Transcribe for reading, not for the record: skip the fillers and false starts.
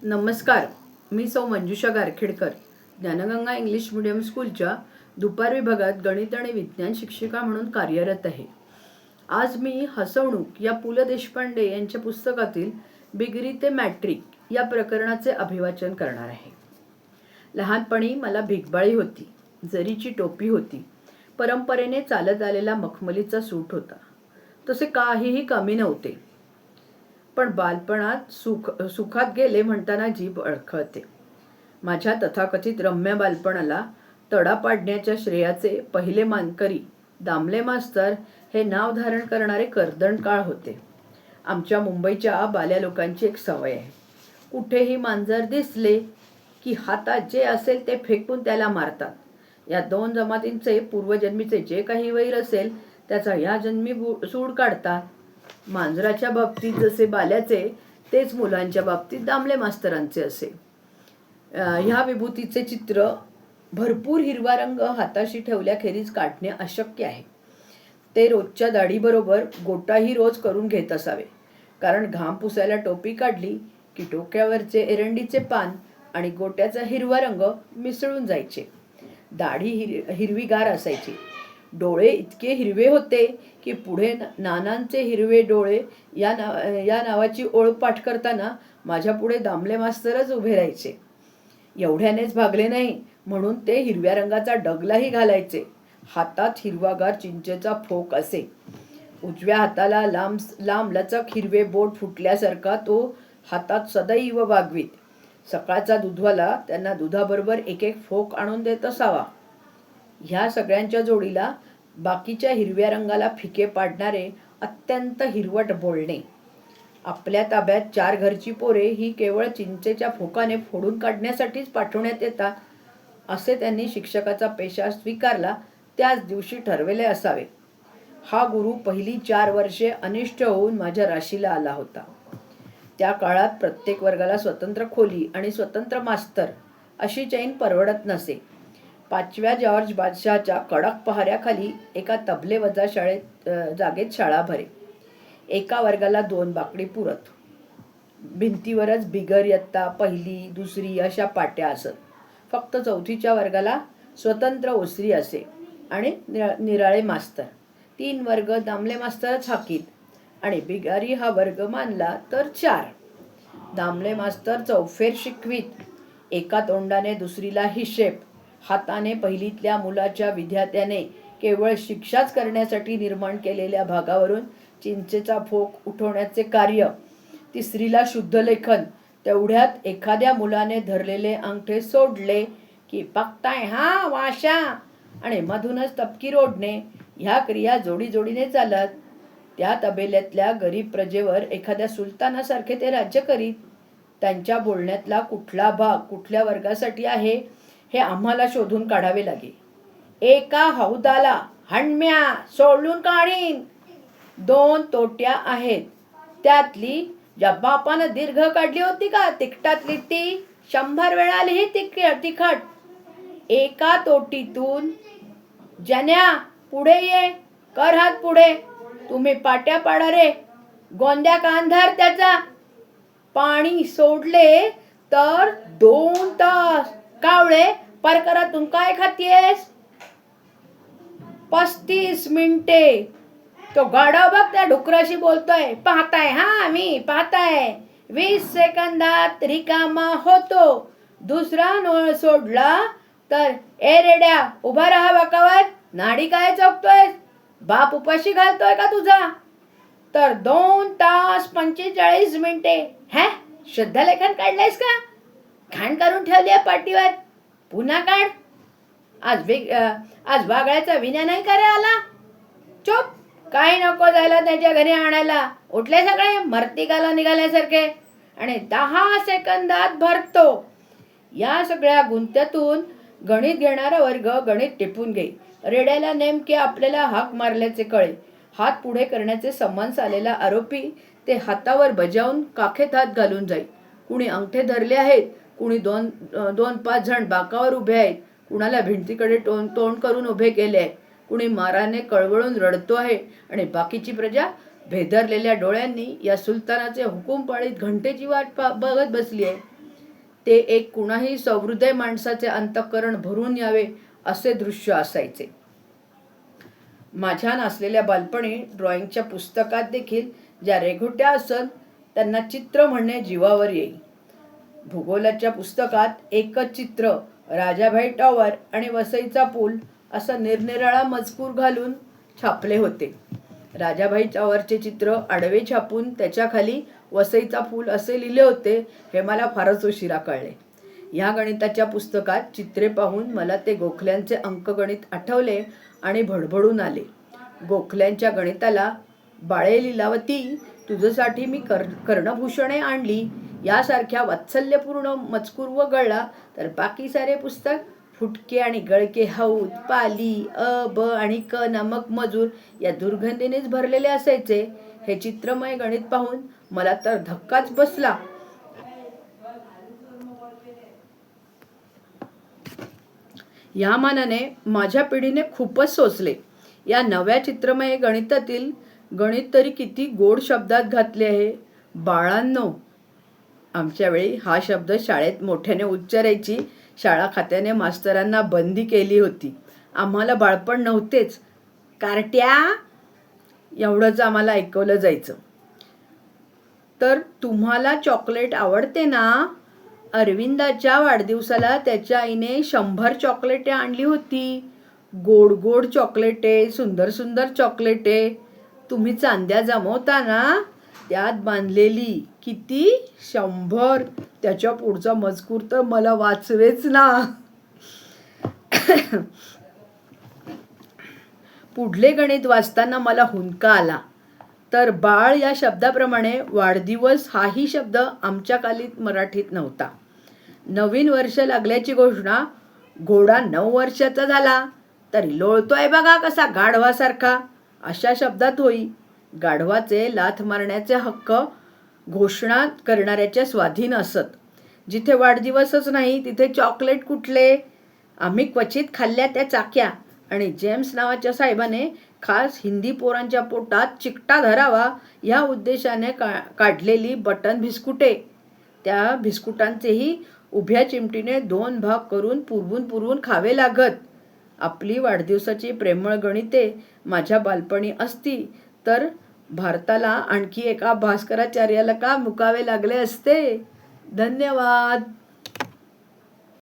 नमस्कार. मी सौ मंजुषा गारखेडकर, Dnyanganga English medium स्कूलच्या दुपार विभागात गणित आणि विज्ञान शिक्षिका म्हणून कार्यरत आहे. आज मी हसवणूक या पु ल देशपांडे यांच्या पुस्तकातील बिगरी ते मॅट्रिक या प्रकरणाचे अभिवाचन करणार आहे. लहानपणी मला भिकबाळी होती, जरीची टोपी होती, परंपरेने चालत आलेला मखमलीचा सूट होता. तसे काहीही कमी नव्हते, पण बालपणात सुखात गेले म्हणताना जीभ अडखळते. माझ्या तथाकथित रम्य बालपणाला तडा पाडण्याच्या श्रेयाचे पहिले मानकरी दामले मास्तर हे नाव धारण करणारे कर्दनकाळ होते. आमच्या मुंबईच्या बाल्या लोकांची एक सवय आहे, कुठेही मांजर दिसले की हातात जे असेल ते फेकून त्याला मारतात. या दोन जमातींचे पूर्वजन्मीचे जे काही वैर असेल त्याचा या जन्मी सूड काढतात. मांजराच्या बाबतीत जसे बाल्याचे, तेच मुलांच्या बाबतीत दामले मास्तरांचे असे. ह्या विभूतीचे चित्र भरपूर हिरवा रंग हाताशी ठेवल्याखेरीज काढणे अशक्य आहे. ते रोजच्या दाढीबरोबर गोटाही रोज करून घेत असावे, कारण घाम पुसायला टोपी काढली की डोक्यावरचे एरंडीचे पान आणि गोट्याचा हिरवा रंग मिसळून जायचे. दाढी हिरवीगार असायची. डोळे इतके हिरवे होते की पुढे नानांचे हिरवे डोळे या नावाची ओळ पाठ करताना माझ्या पुढे दामले मास्तरच उभे राहायचे. एवढ्यानेच भागले नाही म्हणून ते हिरव्या रंगाचा डगलाही घालायचे. हातात हिरवागार चिंचेचा फोक असे. उजव्या हाताला लांब लचक हिरवे बोट फुटल्यासारखा तो हातात सदैव वागवीत. सकाळचा दूधवाला त्यांना दुधाबरोबर एक एक फोक आणून देत असावा. ह्या सगळ्यांच्या जोडीला बाकीच्या हिरव्या रंगाला फिके पाडणारे अत्यंत हिरवट बोलणे. आपल्या ताब्यात 4 घरची पोरे ही केवळ चिंचेच्या फोकाने फोडून काढण्यासाठीच पाठवण्यात येतात असे त्यांनी शिक्षकाचा पेशा स्वीकारला त्याच दिवशी ठरवले असावे. हा गुरु पहिली 4 वर्षे अनिष्ट होऊन माझ्या राशीला आला होता. त्या काळात प्रत्येक वर्गाला स्वतंत्र खोली आणि स्वतंत्र मास्तर अशी चैन परवडत नसे. 5व्या जॉर्ज बादशहाच्या कडक पहाऱ्याखाली एका तबलेवजा जागेत शाळा भरे. एका वर्गाला 2 बाकडी पुरत. भिंतीवरच बिगर इयत्ता, पहिली, दुसरी अशा पाट्या असत. फक्त 4थीच्या वर्गाला स्वतंत्र ओसरी असे आणि निराळे मास्तर. 3 वर्ग दामले मास्तरच हाकीत आणि बिगारी हा वर्ग मानला तर 4. दामले मास्तर चौफेर शिकवीत. एका तोंडाने दुसरीला हिशेब. हाताने पहिलीतल्या मुलाच्या विद्यार्थ्याने केवळ शिक्षाच करण्यासाठी निर्माण केलेल्या भागावरून चिंचेचा फोक उठवण्याचे कार्य. तिसरीला शुद्ध लेखन. तेवढ्यात एखाद्या मुलाने धरलेले अंगठे सोडले की पाकताय हा वाशा आणि मधूनच तपकीर ओढणे. ह्या क्रिया जोडीने चालत. त्या तबेल्यातल्या गरीब प्रजेवर एखाद्या सुलतानासारखे ते राज्य करीत. त्यांच्या बोलण्यातला कुठला भाग कुठल्या वर्गासाठी आहे हे आम्हाला शोधून काढावे लागे. एका हौदाला हणम्या सोडून काढीन. 2 तोट्या आहेत. त्यातली ज्या बापानं दीर्घ काढली होती का तिखटातली ती 100 वेळा लिही तिखट. एका तोटीतून जन्या पुढे ये, कर हात पुढे. तुम्ही पाट्या पाडा रे. गोंद्या कांधार त्याचा. पाणी सोडले तर 2 तास. कावळे परकरातून काय खातीयेस? 35 मिनिटे. तो गाढव बघ त्या डुकराशी बोलतोय. पाहताय हा मी पाहताय. 20 सेकंदात रिकामा होतो. दुसरा नळ सोडला तर ए रेड्या उभा राहा बाकावर. नाडी काय चौकतोय? बाप उपाशी घालतोय का तुझा? तर 2 तास 45 मिनिटे. हे शुद्धलेखन काढलंयस का? घाण करून ठेवली आहे पाटीवर. पुन्हा काढ. आज वागळ्याचा विन्या नाही करे आला. चुप. काही नको जायला त्याच्या घरी आणायला. उठले सगळे मर्तिकाला निघाल्यासारखे आणि 10 सेकंदात भरतो. या सगळ्या गुंत्यातून गणित घेणारा वर्ग गणित टिपून घेई. रेड्याला नेमके आपल्याला हाक मारल्याचे कळे. हात पुढे करण्याचे समन्स आलेला आरोपी ते हातावर बजावून काखेत हात घालून जाईल. कुणी अंगठे धरले आहेत, कुणी 2-5 जण बाकावर उभे आहेत, कुणाला भिंतीकडे तोंड करून उभे केले आहे, कुणी माराने कळवळून रडतो आहे आणि बाकीची प्रजा भेदरलेल्या डोळ्यांनी या सुलतानाचे हुकूम पाळीत घंटेची वाट बघत बसली आहे. ते एक कुणाही सहृदय माणसाचे अंतःकरण भरून यावे असे दृश्य असायचे. माझ्या नासलेल्या बालपणी ड्रॉइंगच्या पुस्तकात देखील ज्या रेघोट्या असत त्यांना चित्र म्हणणे जीवावर येई. भूगोलाच्या पुस्तकात एकच चित्र, राजाभाई टॉवर आणि वसईचा पूल असा निरनिराळा मजकूर घालून छापले होते. राजाभाई टॉवरचे चित्र आडवे छापून त्याच्या खाली वसईचा पूल असे लिहिले होते हे मला फारच उशिरा कळले. ह्या गणिताच्या पुस्तकात चित्रे पाहून मला ते गोखल्यांचे अंकगणित आठवले आणि भडभडून आले. गोखल्यांच्या गणिताला बाळे लीलावती, तुझ्यासाठी मी कर्णभूषणे आणली यासारख्या वात्सल्यपूर्ण मजकूर वगळला तर बाकी सारे पुस्तक फुटके आणि गळके हौद, पाली, ब आणि क नामक मजूर या दुर्गंधीनेच भरलेले असायचे. हे चित्रमय गणित पाहून मला तर धक्काच बसला. या मानाने माझ्या पिढीने खूपच सोचले. या नव्या चित्रमय गणितातील गणित तरी किती गोड शब्दात घातले आहे. बाळांनो, आमच्या वेळी हा शब्द शाळेत मोठ्याने उच्चारायची शाळा खात्याने मास्तरांना बंदी केली होती. आम्हाला बाळपण नव्हतेच. कार्ट्या एवढंच आम्हाला ऐकवलं जायचं. तर तुम्हाला चॉकलेट आवडते ना? अरविंदाच्या वाढदिवसाला त्याच्या आईने 100 चॉकलेटे आणली होती. गोड गोड चॉकलेटे, सुंदर सुंदर चॉकलेटे. तुम्ही चांद्या जमवता ना? त्यात बांधलेली. किती? 100. त्याच्या पुढचा मजकूर तर मला वाचवेच ना. पुढले गणित वाचताना मला हुंदका आला. तर बाळ या शब्दाप्रमाणे वाढदिवस हाही शब्द आमच्या कालीत मराठीत नव्हता. नवीन वर्ष लागल्याची घोषणा, घोडा 9 वर्षाचा झाला तरी लोळतोय बघा कसा गाढवासारखा, अशा शब्दात होई. गाढवाचे लाथ मारण्याचे हक्क घोषणा करणाऱ्याच्या स्वाधीन असत. जिथे वाढदिवसच नाही तिथे चॉकलेट कुठले? आम्ही क्वचित खाल्ल्या त्या चाक्या आणि जेम्स नावाच्या साहेबाने खास हिंदी पोरांच्या पोटात चिकटा धरावा या उद्देशाने काढलेली बटन बिस्कुटे. त्या बिस्कुटांचेही उभ्या चिमटीने 2 भाग करून पुरवून खावे लागत. आपली वाढदिवसाची प्रेमळ गणिते माझ्या बालपणी असती तर भारताला आणखी एका भास्कराचार्याला का मुकावे लागले असते. धन्यवाद.